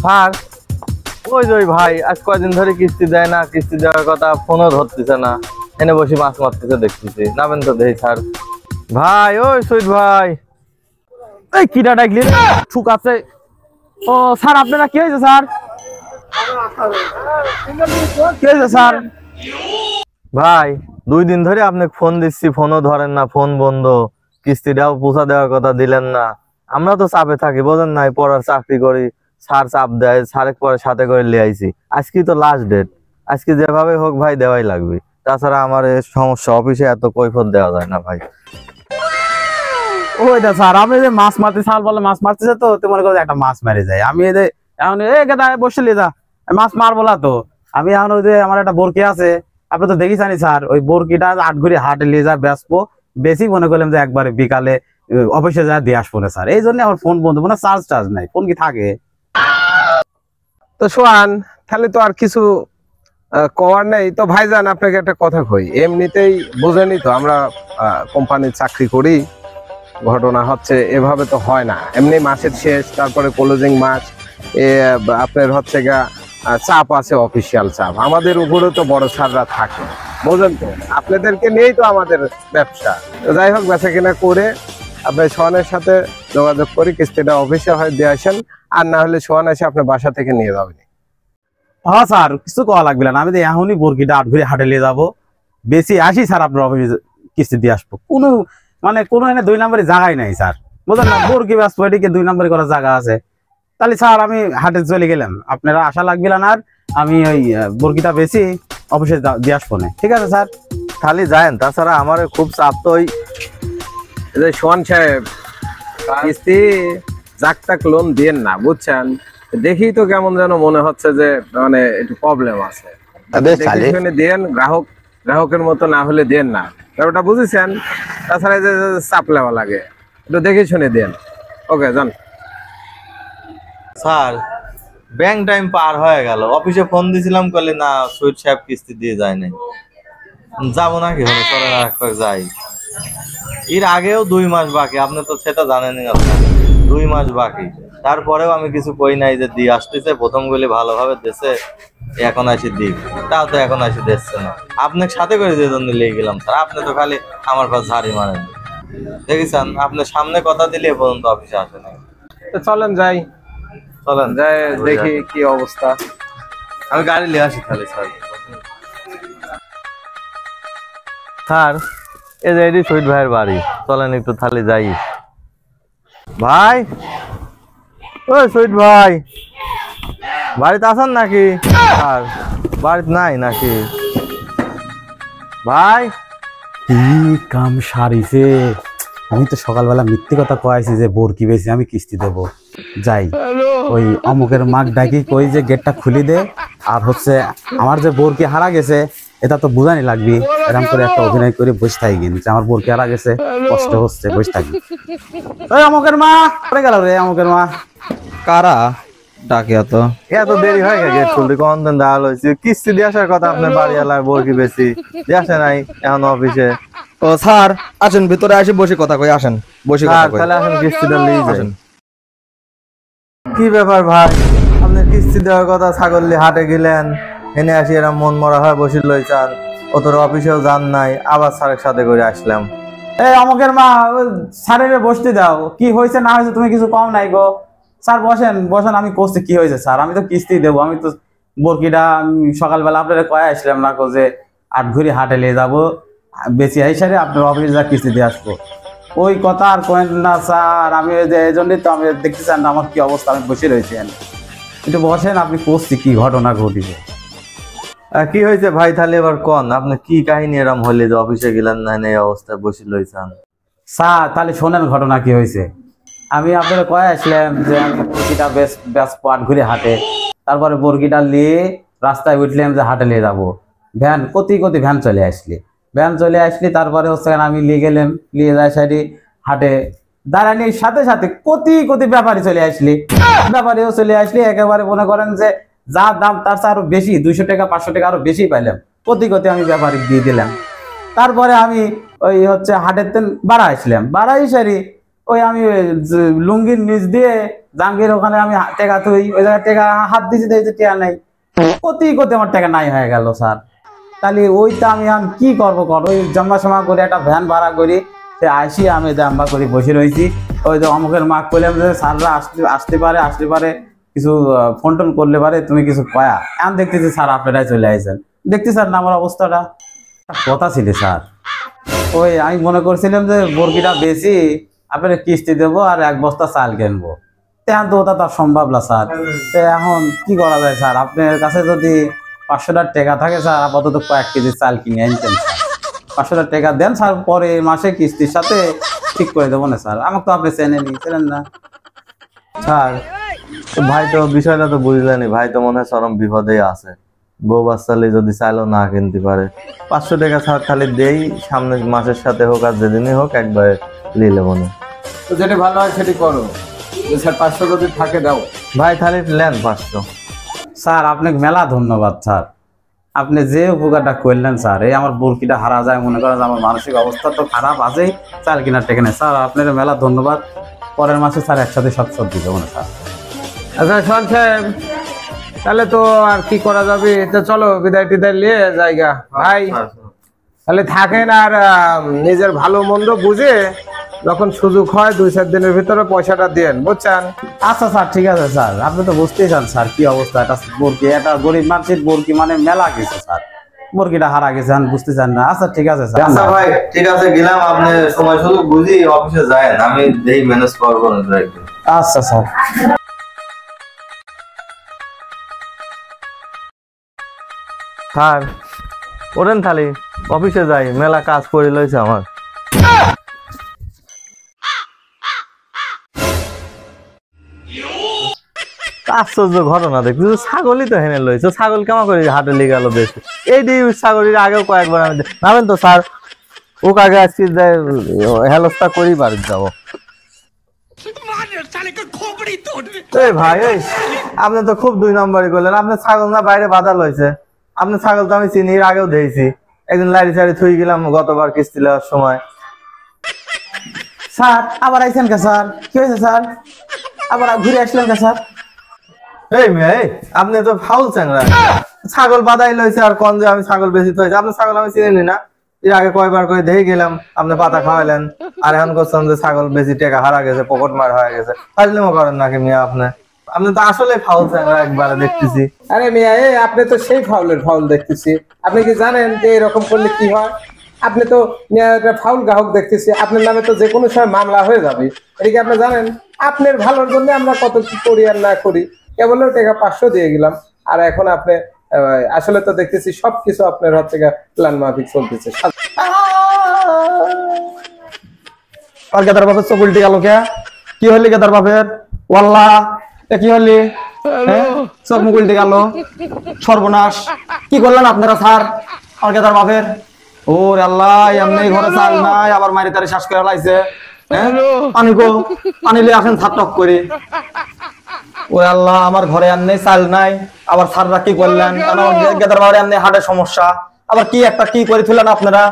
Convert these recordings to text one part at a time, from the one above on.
Sir ওই যে ওই ভাই আজ কয়দিন ধরে কিস্তি দেয় না, কিস্তি দেওয়ার কথা ফোনও ধরতেছে না, এনে বসে মাছ মারতেছে দেখতেছি। নামেন তো দেখি স্যার। ভাই ওই সুইট ভাই, এই কিটা ডাকলি ঠুক আছে। ও স্যার আপনারা কি হয়েছে স্যার? কি হয়েছে স্যার? ভাই 2 দিন ধরে আপনাকে ফোন দিচ্ছি, ফোনও ধরেন না, ফোন বন্ধ। কিস্তিটাও পৌঁছা দেওয়ার কথা দিলেন না। আমরা তো চাপে থাকি, বোঝেন নাই, পড়ার চাকরি করি, স্যার চাপ দেয়, স্যারের পরে সাথে করে নিয়ে আইছি। আজকে তো লাস্ট ডেট, আজকে যেভাবে হোক ভাই দেওয়াই লাগবে। তাছাড়া আমার এই সমস্যা, অফিসে এত কৈফিয়ত দেওয়া যায় না ভাই। ওইটা স্যার আপনি যে মাছ মারতে সাল বলে মাছ মারতেছে তো তোমার কাছে একটা মাছ মেরে যায়। আমি এই যে এখন এই গেদা বসে যা মাছ মারবো না তো। আমি এখন ওই যে আমার একটা বরকি আছে, আপনি তো দেখিছেন স্যার, ওই বরকিটা 8 ঘড়ি হাটে নিয়ে যা বেচবো। বেশি মনে করলাম যে একবারে বিকালে অফিসে যা দিয়ে আসবো না স্যার, এই জন্য আমার ফোন বন্ধ, মানে চার্জ নাই। ফোন কি থাকে? তো সোহান, তাহলে তো আর কিছু করার নেই। তো ভাইজান আপনাকে একটা কথা কই, এমনিতেই বোঝেনি তো আমরা কোম্পানির চাকরি করি, ঘটনা হচ্ছে এভাবে তো হয় না। এমনি মাসের শেষ, তারপরে ক্লোজিং মাস, আপনার হচ্ছে গা চাপ আছে, অফিসিয়াল চাপ আমাদের উপরে তো বড় স্যাররা থাকে, বোঝেন তো, আপনাদেরকে নিয়েই তো আমাদের ব্যবসা। তো যাই হোক, বেচা কিনা করে আপনি সোহানের সাথে যোগাযোগ করে কিস্তিটা অফিসে হয় দিয়ে আসেন, আর না হলে সোহান এসে আপনার বাসা থেকে নিয়ে যাবেন। হ্যাঁ স্যার, কিছু করা লাগবে না, আমি তো এখনই বরকিটা 8 ঘড়ি হাটে নিয়ে যাবো, বেশি আসি স্যার আপনার অফিসে কিস্তি দিয়ে আসবো। কোনো এনে 2 নম্বরে জায়গায় নাই স্যার, বুঝলেন না, বরকি ব্যস্ত এদিকে 2 নম্বরে করার জায়গা আছে। তাহলে স্যার আমি হাটে চলে গেলাম, আপনারা আশা লাগবে না, আর আমি ওই বরকিটা বেশি অফিসে দিয়ে আসবো না। ঠিক আছে স্যার, খালি যায়েন, তাছাড়া আমার খুব চাপ তো। ওই যে সোহান সাহেব, কিস্তি যাক তাক লোন দিয়েন না, বুঝছেন, দেখি তো কেমন যেন মনে হচ্ছে যে মানে একটু প্রবলেম আছে। দেন, গ্রাহকের মতো না হলে দেন না, ব্যাপারটা বুঝেছেন। তাছাড়া যে চাপ নেওয়া লাগে, একটু দেখে শুনে দেন। ওকে যান। স্যার ব্যাংক টাইম পার হয়ে গেল, অফিসে ফোন দিছিলাম, কলে না সুইট সাহেব কিস্তি দিয়ে যায় নাই। যাবো নাকি হলো, চলেন একবার যাই। এর আগেও 2 মাস বাকি, আপনি তো সেটা জানেনই না, 2 মাস বাকি। তারপরেও আমি কিছু কই নাই যে দিয়ে আসতেছে, প্রথম গুলি ভালোভাবে দেশে, এখন আসি দিক, তাও তো এখন আসি দিচ্ছে না। আপনার সাথে করে যে জন্য লেগে গেলাম স্যার, আপনি তো খালি আমার পাশ ঝাড়ি মারেন। দেখেছেন, আপনার সামনে কথা দিলে এ পর্যন্ত অফিসে আসে না। তো চলেন যাই, চলেন যাই দেখি কি অবস্থা। আমি গাড়ি নিয়ে আসি তাহলে। স্যার স্যার এই যে এটি সুইট ভাইয়ের বাড়ি, চলেন একটু তাহলে যাই। ভাই ও সুইট ভাই, বাড়িতে আছেন নাকি? আর বাড়িতে নাই নাকি ভাই? কি কাম সারিছে, আমি তো সকালবেলা মিথ্যে কথা কয়েছি যে বরকি বেশি আমি কিস্তি দেবো। যাই ওই অমুকের মাক ডাকি কই যে গেটটা খুলি দে, আর হচ্ছে আমার যে বরকি হারা গেছে এটা তো বুঝানি লাগবি, এরকম করে একটা অভিনয় করে বসে থাকি, কিন্তু আমার বরকি হারা গেছে, কষ্ট হচ্ছে, বসে থাকি। ওই অমুকের মা পড়ে গেল রে, অমুকের মা। কারা ডাকে? এত দেরি হয়ে গেছে, গেট খুলতে কোন দিন দাঁড়াল হয়েছে। কিস্তি দিয়ে আসার কথা আপনার বাড়ি এলাকায়, বরকি বেশি দিয়ে আসে নাই এখন অফিসে। ও স্যার আসেন, ভিতরে আসি, বসে কথা কই, আসেন বসে কথা কই। তাহলে আসেন, কিস্তিটা নিয়ে যান। কি ব্যাপার ভাই, আপনি কিস্তি দেওয়ার কথা ছাগল হাটে গেলেন, এনে আসি এরা মন মরা হয় বসে লইছেন, ওদের অফিসেও যান নাই, আবার স্যারের সাথে করে আসলাম। এই অমুকের মা, স্যারের বসতে দাও, কি হয়েছে না হয়েছে তুমি কিছু কম নাই গো। স্যার বসেন বসেন, আমি করছি কি হয়েছে স্যার, আমি তো কিস্তি দেবো, আমি তো বরকিটা সকালবেলা আপনারা কয়ে আসলাম না গো যে 8 ঘড়ি হাটে নিয়ে যাবো, বেশি হিসাবে আপনার অফিসে যা কিস্তি দিয়ে আসবো। ওই কথা আর কেন না স্যার, আমি এই জন্যই তো আমি দেখতে চান আমার কি অবস্থা, আমি বসে রয়েছি। একটু বসেন, আপনি করছি কি ঘটনা ঘটিবে। কি হয়েছে ভাই, তাহলে এবার কোন আপনি কি কাহিনী এরম হলে যে অফিসে গেলেন না, এই অবস্থায় বসে লইছেন? স্যার তাহলে শোনেন ঘটনা কি হয়েছে। আমি আপনারা কয়ে আসলাম যে আমি বরকিটা বেশ 8 ঘড়ি হাটে, তারপরে বরকিটা নিয়ে রাস্তায় উঠলাম যে হাটে নিয়ে যাবো। ভ্যান কতি ভ্যান চলে আসলি, তারপরে হচ্ছে আমি নিয়ে গেলাম, নিয়ে যায় সাইডে হাটে দাঁড়ানির সাথে সাথে কতি ব্যাপারী চলে আসলি, একেবারে মনে করেন যে যা দাম তার চেয়ে আরো বেশি, 200 টাকা 500 টাকা আরো বেশি পাইলাম। কতি আমি ব্যাপারী দিয়ে দিলাম। তারপরে আমি ওই হচ্ছে হাটের তেন বাড়াই সারি ওই আমি লুঙ্গির নিচ দিয়ে জাঙ্গির ওখানে আমি টেকা থই, ওই জায়গায় টেকা হাত দিয়েছি, দেখছি টেকা নাই। কতি কতি আমার টাকা নাই হয়ে গেল স্যার। তাহলে ওইটা আমি কি করবো ওই জম্মা সমা করে একটা ভ্যান ভাড়া করি, সে আসি আমি জাম্বা করে বসে রয়েছি। ওই তো অমুকের মাক করলাম যে স্যাররা আসতে পারে কিছু ফোন টোন করলে পারে, তুমি কিছু কয়া। এখন দেখতেছি স্যার আপনারাই চলে আসছেন, দেখতে স্যার না আমার অবস্থাটা। কথা ছিল স্যার, ওই আমি মনে করছিলাম যে বরকিটা বেশি আপনার কিস্তি দেবো আর 1 বস্তা চাল কিনবো। এখন তো ওটা তার সম্ভব না স্যার। তো এখন কি করা যায় স্যার? আপনার কাছে যদি 500 টাকা থাকে স্যার, আপাতত কয়েক কেজি চাল কিনে আনতেন স্যার। 500 টাকা দেন স্যার, পরে মাসে কিস্তির সাথে ঠিক করে দেবো না স্যার। আমাকে তো আপনি চেনেন না স্যার। ভাই তো বিষয়টা তো বুঝলেনি, ভাই তো মনে হয় চরম বিপদে আছে। বউ বাচ্চালে যদি চাইলেও না কিনতে পারে। 500 টাকা স্যার খালি দেই, সামনের মাসের সাথে হোক আর যেদিনই হোক একবারে নিলে মনে। তো যেটা ভালো হয় সেটি করো। স্যার 500 যদি থাকে দাও। ভাই খালি নেন 500। স্যার আপনাকে মেলা ধন্যবাদ স্যার, আপনি যে উপকারটা করলেন স্যার। এই আমার বরকিটা হারা যায়, মনে করেন আমার মানসিক অবস্থা তো খারাপ আছেই, চাল কিনার টেকে নেই স্যার। আপনার মেলা ধন্যবাদ। পরের মাসে স্যার একসাথে সব সবজি দেবো না স্যার। আচ্ছা শোন সাহেব, তাহলে তো আর কি করা যাবে, তো চলো বিদায় টিদায় নিয়ে জায়গা ভাই। তাহলে থাকেন, আর নিজের ভালো মন্দ বুঝে যখন সুযোগ হয় 2-4 দিনের ভিতরে পয়সাটা দেন, বুঝছেন? আচ্ছা স্যার, ঠিক আছে স্যার। আপনি তো বুঝতেই চান স্যার কি অবস্থা। এটা বরকি, এটা গরিব মানুষের বরকি, মানে মেলা কিছু স্যার। বরকিটা হারা গেছে, আমি বুঝতে চান না। আচ্ছা ঠিক আছে স্যার। আচ্ছা ভাই ঠিক আছে, গেলাম। আপনি সময় সুযোগ বুঝি অফিসে যায়েন, আমি যেই ম্যানেজ করবো একদিন। আচ্ছা স্যার। স্যার ওরেন খালি অফিসে যাই, মেলা কাজ করে লইছে আমার। আশ্চর্য ঘটনা দেখছি, ছাগলই তো হেনে লইছে। ছাগল কেমন করে হাটে লেগে গেল বেশি। এই ছাগলের আগেও কয়েকবার আমি নামেন তো স্যার, ওক আগে আজকে হেলস্তা করেই বাড়ি যাবো। এই ভাই এই আপনি তো খুব 2 নম্বরই করলেন। আপনার ছাগল না বাইরে বাধা লইছে। আপনার ছাগল তো আমি চিনি, এর আগেও দিয়েছি। একদিন লাইরি সাইরি থুই গেলাম গতবার কিস্তি নেওয়ার সময়। স্যার আবার আইছেন কে স্যার? কি হয়েছে স্যার? আবার ঘুরে আসলেন কে স্যার? এই মেয়ে আপনি তো ফাউল চ্যাংরা। ছাগল বাদাই লইছে আর কোন যে আমি ছাগল বেশি থইছি। আপনার ছাগল আমি চিনি না, এর আগে কয়বার করে দেখে গেলাম, আপনি পাতা খাওয়াইলেন। আর এখন করছেন যে ছাগল বেশি টাকা হারা গেছে, পকেট মার হয়ে গেছে। ফাজলিমো করেন নাকি মিয়া আপনি? আপনি তো আসলে ফাউল চ্যাংরা একবারে দেখতেছি। আরে মিয়া, আপনি তো সেই ফাউল দেখতেছি। আপনি কি জানেন যে এরকম করলে কি হয়? আপনি তো ফাউল গ্রাহক দেখতেছি, আপনার নামে তো যে কোনো সময় মামলা হয়ে যাবে। এটা কি আপনি জানেন? আপনার ভালোর জন্য আমরা কত কি করি আর না করি। কেবল টাকা 500 দিয়ে গেলাম, আর এখন আপনি আসলে তো দেখতেছি সবকিছু আপনার হাত থেকে প্ল্যান মাফিক চলতেছে। আর গেদার বাপের চোখ উল্টে গেল কে? কি হলি গেদার বাপের? ওয়াল্লা কি হলি? চোখ মুখ উল্টে গেল, সর্বনাশ। কি করলেন আপনারা স্যার? আর গেদার বাপের ও আল্লাহ, এমনি ঘরে চাল নাই, আবার মারি তারি শ্বাস করে লাইছে। পানি গো, পানি লিয়ে আসেন ছাদ টক করে। ও আল্লাহ, আমার ঘরে এমনি চাল নাই, আবার স্যাররা কি করলেন? গেদার বাপের এমনি হার্টের সমস্যা, আবার কি করে তুলেন আপনারা?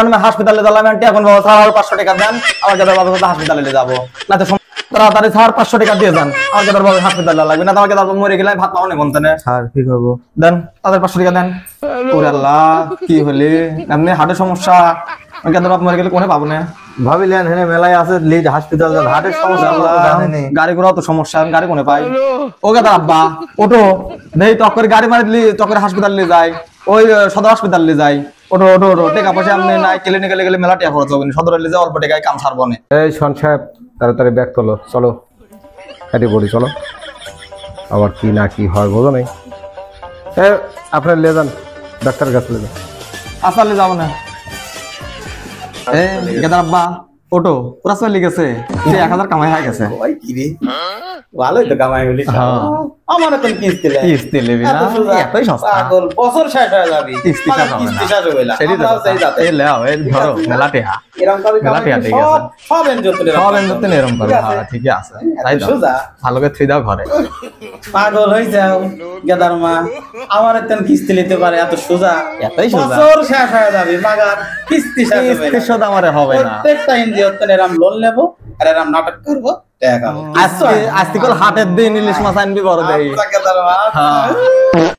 আমি হাসপাতালে গেলাম, এখন বাবা স্যার আর 500 টাকা দেন, আমার গেদার বাবা হাসপাতালে যাবো না তো তাড়াতাড়ি স্যার 500 টাকা দিয়ে যান, আমার গেদার বাবা হাসপাতালে লাগবে না, আমার গেদার বাবা মরে গেলে ভাত পাওয়া নেই বলতেন। স্যার কি করবো? দেন তাদের 500 টাকা দেন। ওরে আল্লাহ, কি হলে? এমনি হার্টের সমস্যা, গেদার বাবা মরে গেলে কোনে পাবো না? ভাবিলাম হেনে মেলায় আছে, লিড হাসপাতাল যান, হার্টের সমস্যা জানেনি। গাড়ি ঘোড়াও তো সমস্যা, আমি গাড়ি কোনে পাই? ও গেদার আব্বা ওটো নেই, তকরে গাড়ি মারি তকরে হাসপাতাল নিয়ে যায়, ওই সদর হাসপাতাল নিয়ে যায়। ওটো ওটো ওটো টাকা পয়সা আপনি নাই, ক্লিনিকে গেলে মেলা টাকা খরচ হবে, সদর নিয়ে যায়, অল্প টাকায় কাম সারবো না। এই শোন সাহেব, তাড়াতাড়ি ব্যাগ তোলো, চলো কাটি পড়ি, চলো। আবার কি না কি হয় বোঝো নাই। আপনার নিয়ে যান, ডাক্তার কাছে নিয়ে যান। আসলে যাবো না। গেদার আব্বা ওটো পুরা চলে গেছে, 1000 কামাই হয়ে গেছে। ভালোই তো কামাই হলি। আমার এখন কিস্তি লেবি না, এতই সস্তা। পাগল, বছর শেষ হয়ে যাবে, কিস্তি শেষ হবে না। কিস্তি শেষ হবে না। সেটাই তো আমরাও চাই যাতে। এই লেও, এই ধরো মেলা টেহা, এরকম করে মেলা টেহা ঠিক আছে। সব এনজয় সব এমনি এরকম করে, হ্যাঁ ঠিকই আছে। তাই তো সোজা ভালো করে থুই দাও ঘরে। পাগল হয়ে যাও গেদার মা, আমার তেন কিস্তি নিতে পারে এত সোজা? এতই সোজা। বছর শেষ হয়ে যাবে, মাগার কিস্তি শেষ হবে না। কিস্তি শোধ আমারে হবে না। প্রত্যেকটা এনজিও তেন এরকম লোন নেবো, আর এরকম নাটক করবো টাকা খাবো। আজকে হাটের দিন ইলিশ মাছ আনবি বড় দেই। আচ্ছা, গেদার মাছ। হ্যাঁ